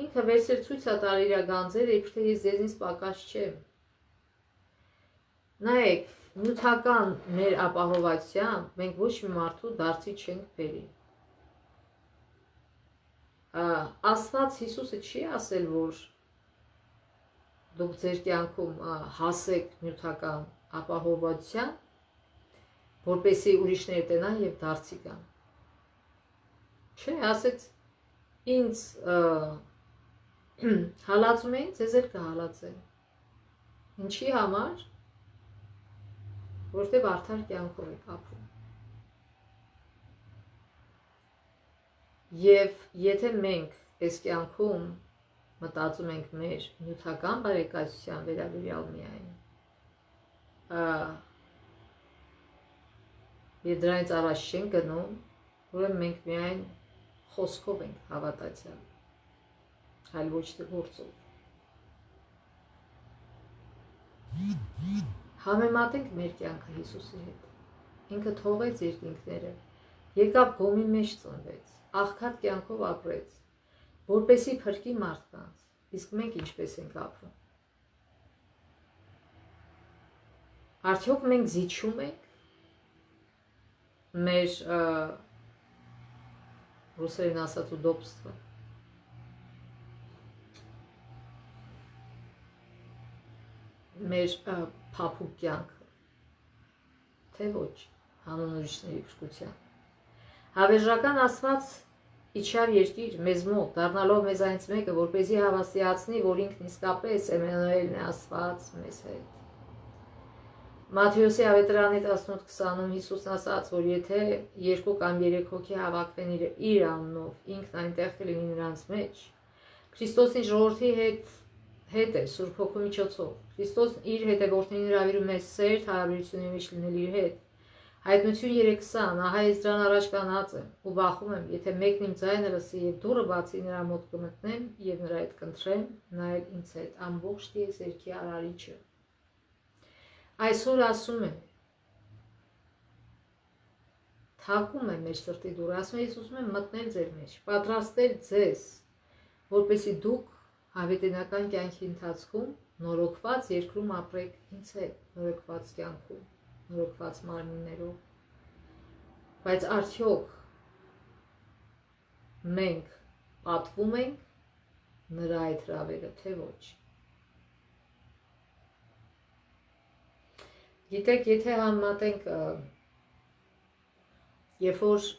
ինքը վերցրել ցույց է տալ իր գանձերը, իբր թե ես ձեզնից պակաս չեմ։ Նայեք, նյութական մեր ապահովությամբ մենք ոչ մի մարդու դարձի չենք բերի։ Աստված Հիսուսը չի ասել, որ դուք ձեր կյանքում հասեք նյութական ապահովության, որպեսզի ուրիշները տենան եւ դարձի գան։ Չէ, ասեց ինձ հալածում էին, ձեզ էլ կհալածեն։ Ինչի համար, որտեվ արդար կյանքով եք ապրում։ Եվ եթե մենք այս կյանքում մտածում ենք մեր նյութական բարեկեցության վերաբերյալ միայն, եւ դրանից առաջ չենք գնում, ուրեմն մենք միայն խոսքով ենք հավատացյալ, այլ ոչ թե գործով։ Համեմատենք մեր կյանքը Հիսուսի հետ։ Ինքը թողեց երկինքները, եկավ գոմի մեջ ծնվեց, աղքատ կյանքով ապրեց, որպեսի փրկի մարդկանց, իսկ մենք ինչպես ենք ապրում։ Արդյոք մենք զիջում ենք մեր ռուսերեն ասած удобство, մեր փափուկ կյանքը, թե ոչ, հանուն ուրիշների փրկության։ Հավերժական Աստված իջավ երկիր մեզ մոտ, դառնալով մեզանից մեկը, որպեսզի հավաստիացնի, որ ինքն իսկապես Էմմանուելն է, Աստված մեզ հետ։ Մատթեոսի ավետարանի 18:20-ում Հիսուսն ասաց, որ եթե 2 կամ 3 հոգի հավաքվեն իր անունով, ինքն այնտեղ կլինի նրանց մեջ, Քրիստոսի ժողովրդի հետ է Սուրբ Հոգու միջոցով։ Քրիստոսն իր հետևորդներին հրավիրում է սերտ հարաբերությունների մեջ լինել իր հետ։ Հայտնություն 3:20, ահա ես դրան առաջ կանած եմ ու բախում եմ, եթե մեկն իմ ձայնը լսի եւ դուռը բացի, նրա մոտ կմտնեմ եւ նրա հետ կընթրեմ, նա էլ ինձ հետ, ամբողջ տիեզերքի արարիչը։ Այսօր ասում եմ, թակում է մեր սրտի դուռը, ասում է ես ուզում եմ մտնել ձեր մեջ, պատրաստել ձեզ, որպեսզի դուք հավիտենական կյանքի ընթացքում նորոգված երկրում ապրեք ինձ հետ, նորոգված կյանքում, նորոգված մարմիններով, բայց արդյոք մենք պատվում ենք նրա այդ հրավերը, թե ոչ։ Գիտեք, եթե համեմատենք, երբ որ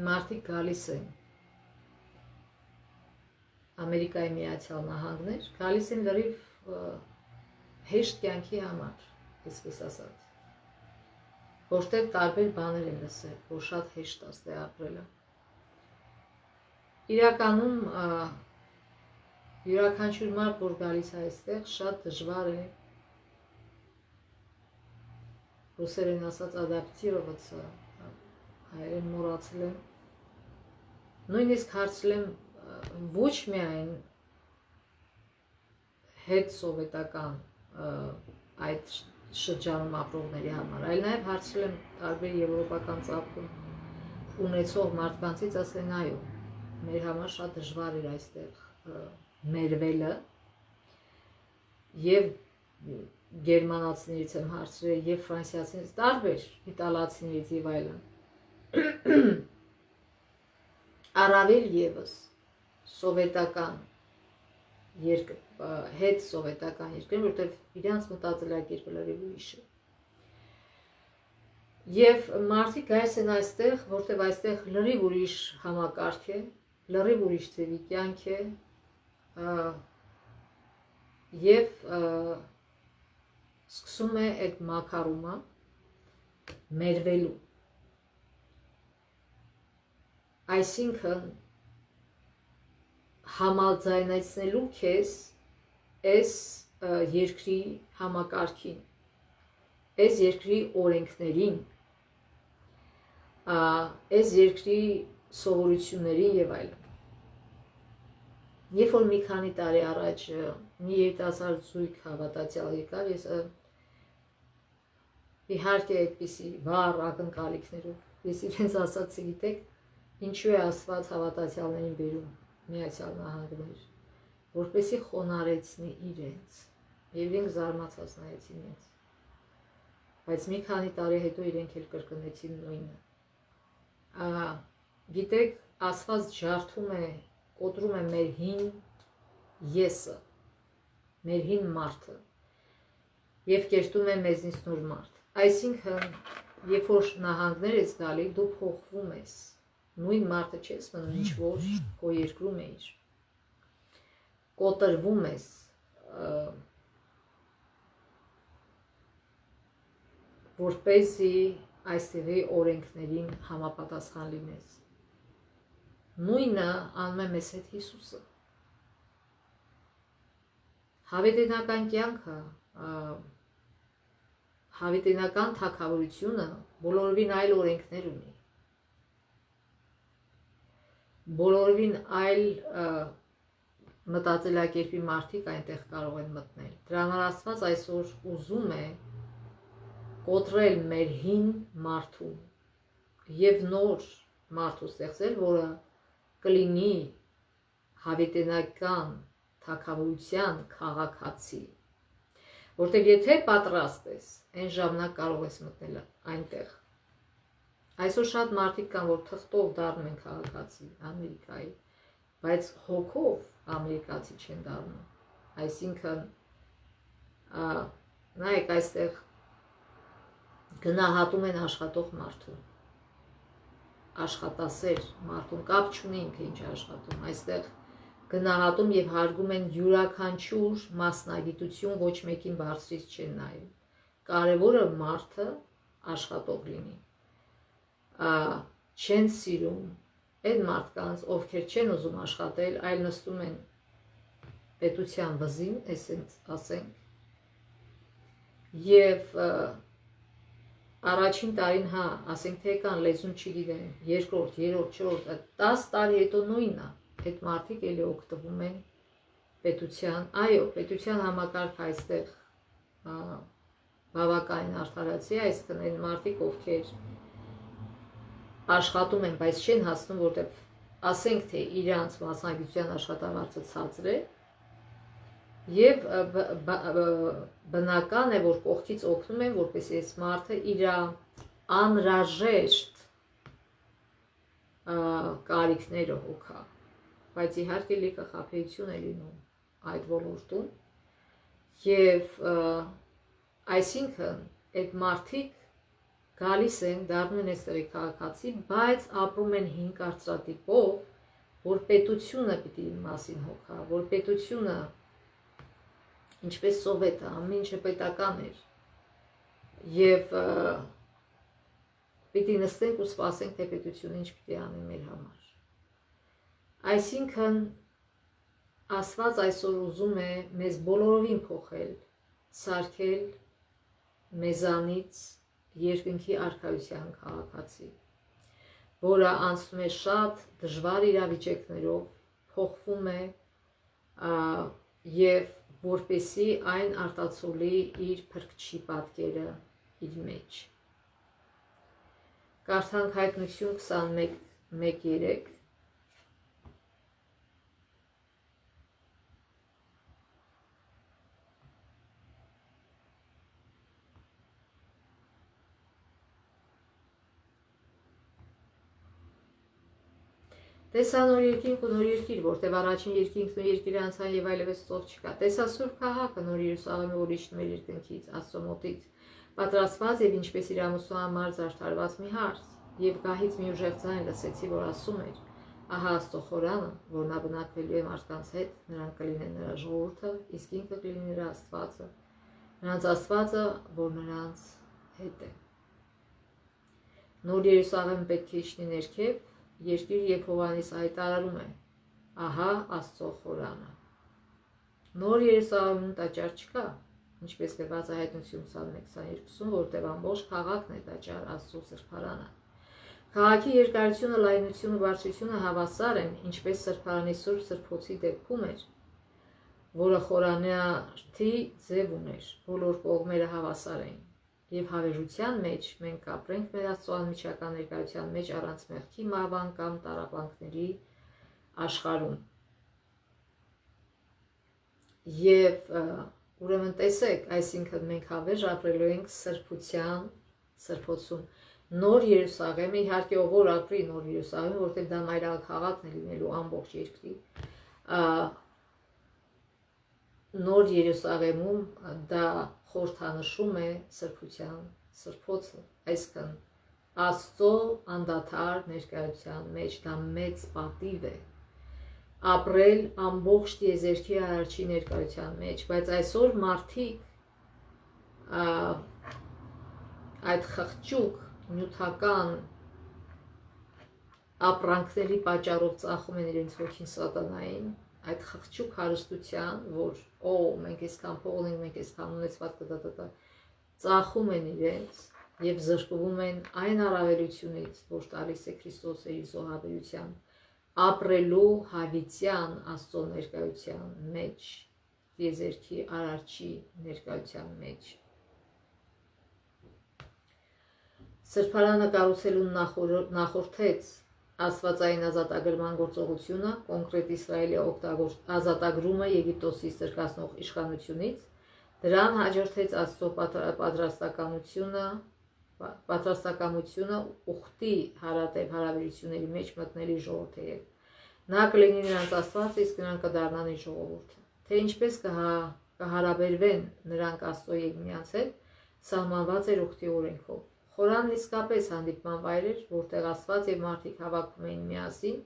մարդիկ գալիս են Ամերիկայի Միացյալ Նահանգներ, գալիս են լրիվ հեշտ կյանքի համար, այսպես ասած, որտեղ տարբեր բաներ են լսել, որ շատ հեշտ է ստե ապրելը։ Իրականում յուրաքանչյուր մարդ, որ գալիս է այստեղ, շատ դժվար է ռուսերեն ասած ադապտիրովаться, հայերեն մոռացել եմ, նույնիսկ հարցրել եմ ոչ միայն հետ սովետական այդ շրջանում ապրողների համար, այլ նաև հարցրել եմ տարբեր եվրոպական ծագում ունեցող մարդկանցից, ասեն այո, մեր համար շատ դժվար էր այստեղ մերվելը եւ գերմանացիներից եմ հարցրել եւ ֆրանսիացիներից, տարբեր իտալացիներից եւ այլն։ Առավել եւս սովետական հետ սովետական երկրներ, որտեղ իրանց մտածելակերպը լրիվ ուրիշ է։ Եվ մարդիկ գայս են այստեղ, որտեղ այստեղ լրիվ ուրիշ համակարգ է, լրիվ ուրիշ ձևի կյանք է, եւ սկսում է այդ մակարումը մերվելու։ Այսինքն համաձայնեցնելու քեզ այս երկրի համակարգին, այս երկրի օրենքներին, այս երկրի սովորություններին եւ այլն։ Երբ որ մի քանի տարի առաջ մի երիտասարդ զույգ հավատացյալ եկավ, ես իհարկե այդպիսի վառ ակնկալիքներով, ես իրենց ասացի, գիտեք, ինչու է Աստված հավատացյալներին բերում Միացյալ Նահանգներ, որպեսզի խոնարհեցնի իրենց, եւ իրենք զարմացած նայեցին ինձ։ Բայց մի քանի տարի հետո իրենք էլ կրկնեցին նույնը։ Գիտեք, Աստված ջարդում է, կոտրում է մեր հին եսը, մեր հին մարդը եւ կերտում է մեզնից նոր մարդ։ Այսինքն, երբ որ նահանգներ ես գալի, դու փոխվում ես, նույն մարդը չես մնում, ինչ որ քո երկրում էիր, կոտրվում ես, որպեսզի այստեղի օրենքներին համապատասխան լինես։ Նույնը անում է մեզ հետ Հիսուսը։ Հավիտենական կյանքը, հավիտենական թագավորությունը բոլորովին այլ օրենքներ ունի, բոլորովին այլ մտածելակերպի մարդիկ այնտեղ կարող են մտնել։ Դրա համար Աստված այսօր ուզում է կոտրել մեր հին մարդուն եւ նոր մարդու ստեղծել, որը կլինի հավիտենական թագավորության քաղաքացի, որտեղ եթե պատրաստ ես, այն ժամանակ կարող ես մտնել այնտեղ։ Այսօր շատ մարդիկ կան, որ թղթով դառնում են քաղաքացի Ամերիկայի, բայց հոգով ամերիկացի չեն դառնում։ Այսինքն նայեք, այստեղ գնահատում են աշխատող մարդուն, աշխատասեր մարդուն, կապ չունի ինքը ինչ աշխատում, այստեղ գնահատում եւ հարգում են յուրաքանչյուր մասնագիտություն, ոչ մեկին բարձրից չեն նայում։ Կարևորը մարդը աշխատող լինի։ Չեն սիրում այդ մարդկանց, ովքեր չեն ուզում աշխատել, այլ նստում են պետության վզին, ասենք, եւ առաջին տարին, ասենք թե կան լեզուն չգիտեն, երկրորդ, երրորդ, չորրորդ, 10 տարի հետո նույնն է, այդ մարդիկ էլի օգտվում են պետության, այո, պետության համակարգը այստեղ բավականին արդարացի, այսինքն այն մարդիկ, ովքեր աշխատում են, բայց չեն հասնում, որտեղ ասենք թե իրանց մասնագիտության աշխատավարձը ցածր է, եւ բնական է, որ կողքից օգնում են, որպեսզի այս մարդը իր անհրաժեշտ կարիքները հոգա, բայց իհարկե լիքը խաբեություն է լինում այդ ոլորտում եւ այսինքն այդ մարդիկ գալիս են, դառնում են այստեղի քաղաքացի, բայց ապրում են հին կարծրատիպով, որ պետությունը պիտի մասին հոգա, որ պետությունը ինչպես սովետը, ամեն ինչը պետական էր եւ պիտի նստենք ու սպասենք, թե պետությունը ինչ պիտի անի մեր համար։ Այսինքն Աստված այսօր ուզում է մեզ բոլորովին փոխել, սարքել մեզանից երկնքի արքայության քաղաքացի, որը անցնում է շատ դժվար իրավիճակներով, փոխվում է եւ որպեսի այն արտացոլի իր փրկչի պատկերը իր մեջ։ Կարդանք Հայտնություն 21:1-3 Տեսա նոր երկինք ու նոր երկիր, որտեղ առաջին երկինքն ու երկիրը անցան եւ այլևս ծով չկա։ Տեսա Սուրբ քաղաքը նոր Երուսաղեմը, որ իջնում էր երկնքից, Աստծո մոտից, պատրաստված եւ ինչպես իր ամուսնու համար զարդարված մի հարց, եւ գահից մի ուժեղ ձայն լսեցի, որ ասում էր. ահա Աստծո խորանը, որ նա բնակվելու է մարդկանց հետ, նրանք կլինեն նրա ժողովուրդը, իսկ ինքը կլինի նրա Աստվածը, նրանց Աստվածը, որ նրանց հետ է։ Նոր Երուսաղեմ պետք է իջնի ներքև, երկիր, երբ Հովհաննես հայտարարում է. ահա Աստծո խորանը։ Նոր Երուսաղեմում տաճար չկա, ինչպես գրված է Հայտնություն 21:22-ում, որտեղ ամբողջ քաղաքն է տաճար Աստծո սրբարանը։ Քաղաքի երկարությունը, լայնությունը, բարձրությունը հավասար են, ինչպես սրբարանի սուրբ սրբոցի դեպքում էր, որը խորանարդի ձև ուներ, բոլոր կողմերը հավասար էին, եւ հավերժության մեջ մենք կապրենք մեր Աստծո անմիջական ներկայության մեջ առանց մեղքի, մահվան կամ տառապանքների աշխարհում։ Եվ ուրեմն տեսեք, այսինքն մենք հավերժ ապրելու ենք սրբության սրբոցում։ Նոր Երուսաղեմը, իհարկե ով որ ապրի Նոր Երուսաղեմում, որտեղ դա մայրալ քաղաքն է լինելու ամբողջ երկրի, Նոր Երուսաղեմում դա խորհրդանշում է սրբության սրբոցը, այսինքն Աստծո անդադար ներկայության մեջ, դա մեծ պատիվ է ապրել ամբողջ տիեզերքի արարչի ներկայության մեջ, բայց այսօր մարդիկ այդ խղճուկ նյութական ապրանքների պատճառով ծախում են իրենց ոգին սատանային, այդ խղճուկ հարստության, որ մենք այսքան փող ունենք, մենք այսքան ունեցված կդա, ծախում են իրենց եւ զրկվում են այն առավելությունից, որ տալիս է Քրիստոսը իր զոհաբերությամբ, ապրելու հավիտյան Աստծո ներկայության մեջ, տիեզերքի արարչի ներկայության մեջ։ Սրբարանը կառուցելուն նախորդեց աստվածային ազատագրման գործողությունը, կոնկրետ Իսրայելի ազատագրումը Եգիպտոսից զրկացնող իշխանությունից, դրան հաջորդեց Աստծո պատրաստակամությունը ուխտի հարատև հարաբերությունների մեջ մտնելի ժողովրդի հետ։ Նա կլինի նրանց Աստվածը, իսկ նրանք կդառնան իր ժողովուրդը։ Թե ինչպես կհարաբերվեն նրանք Աստծո եւ միմյանց հետ, սահմանված էր ուխտի օրենքով։ Խորանն իսկապես հանդիպման վայր էր, որտեղ Աստված եւ մարդիկ հավաքվում էին միասին,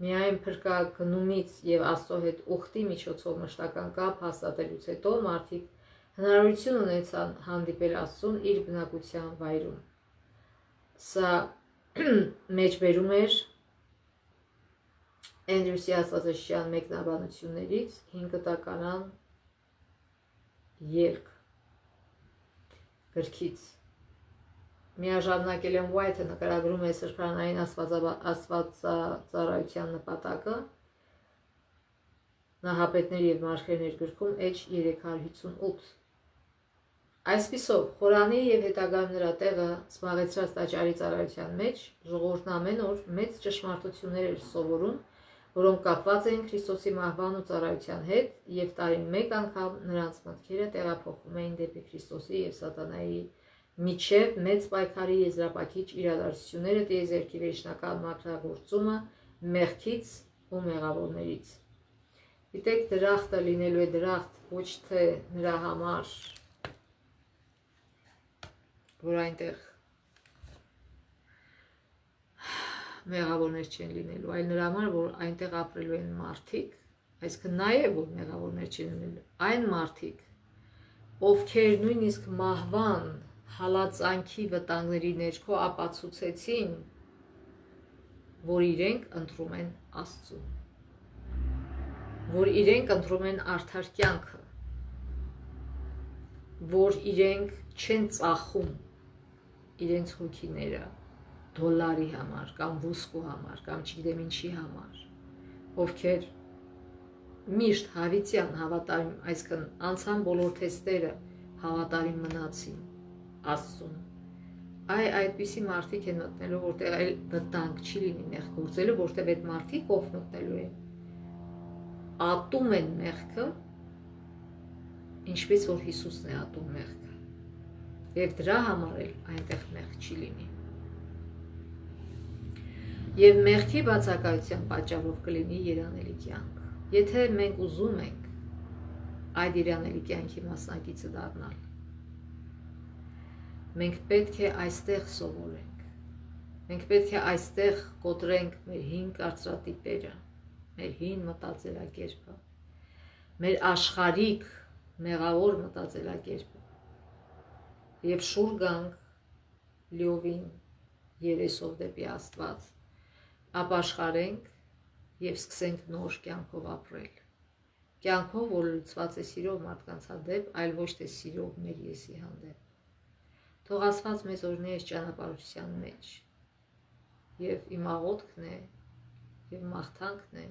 միայն փրկագնումից եւ Աստծո հետ ուխտի միջոցով մշտական կապ հաստատելուց հետո մարդիկ հնարավորություն ունեցան հանդիպել Աստծուն իր բնակության վայրում։ Սա մեջբերում էր Էնդրյուսի աստվածաշրջան մեկնաբանություններից 5 տականան երկ գրքից։ Միաժամանակ Էլեն Ուայթը նկարագրում է սրբարանային աստվածածառայության նպատակը Նահապետներ եւ մարգարեներ գրքում H 358։ Այսպիսով, խորանի եւ հետագայում նրա տեղը զբաղեցրած տաճարի ծառայության մեջ ժողովուրդն ամեն օր մեծ ճշմարտություններ էր սովորում, որոնք կապված էին Քրիստոսի մահվան ու ծառայության հետ, եւ տարին մեկ անգամ նրանց մտքերը տեղափոխվում էին դեպի Քրիստոսի եւ սատանայի միջև մեծ պայքարի եզրափակիչ իրադարձությունները, տիեզերքի վերջնական մաքրագործումը մեղքից ու մեղավորներից։ Գիտեք, դրախտը լինելու է դրախտ ոչ թե նրա համար, որ այնտեղ մեղավորներ չեն լինելու, այլ նրա համար, որ այնտեղ ապրելու են մարդիկ, այսինքն նաև որ մեղավորներ չեն լինելու, այն մարդիկ, ովքեր նույնիսկ մահվան հալածանքի վտանգների ներքո ապացուցեցին, որ իրենք ընտրում են Աստծուն, որ իրենք ընտրում են արդար կյանքը, որ իրենք չեն ծախում իրենց հոգիները դոլարի համար կամ ոսկու համար կամ չգիտեմ ինչի համար, ովքեր միշտ հավիտյան հավատարիմ, այսինքն անցան բոլոր թեստերը հավատարիմ մնացին Աստծուն։ Այդպիսի մարդիկ են մտնելու, որտեղ այլ վտանգ չի լինի մեղք գործելու, որտեղ այդ մարդիկ ով մտնելու են, ատում են մեղքը, ինչպես որ Հիսուսն է ատում մեղքը, եւ դրա համար էլ այնտեղ մեղք չի լինի։ Եվ մեղքի բացակայության պատճառով կլինի երանելի կյանք։ Եթե մենք ուզում ենք այդ երանելի կյանքի մասնակիցը դառնալ, մենք պետք է այստեղ սովորենք, մենք պետք է այստեղ կոտրենք մեր հին կարծրատիպերը, մեր հին մտածելակերպը, մեր աշխարհիկ մեղավոր մտածելակերպը եւ շուռ գանք լիովին երեսով դեպի Աստված, ապաշխարենք եւ սկսենք նոր կյանքով ապրել։ Կյանքով, որ լուծված է սիրով մարդկանց հանդեպ, այլ ոչ թե սիրով մեր եսի հանդեպ։ Թող Աստված մեզ օրհնի այս ճանապարհության մեջ։ Եվ իմ աղոթքն է, եւ մաղթանքն է,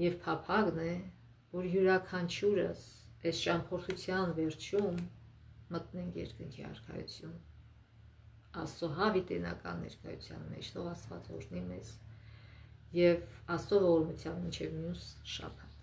եւ փափագն է, որ յուրաքանչյուրս այս ճամփորդության վերջում մտնենք երկնքի արքայություն, Աստծո հավիտենական ներկայության մեջ, թող Աստված օրհնի մեզ եւ Աստծո ողորմությամբ մինչեւ մյուս շաբաթ։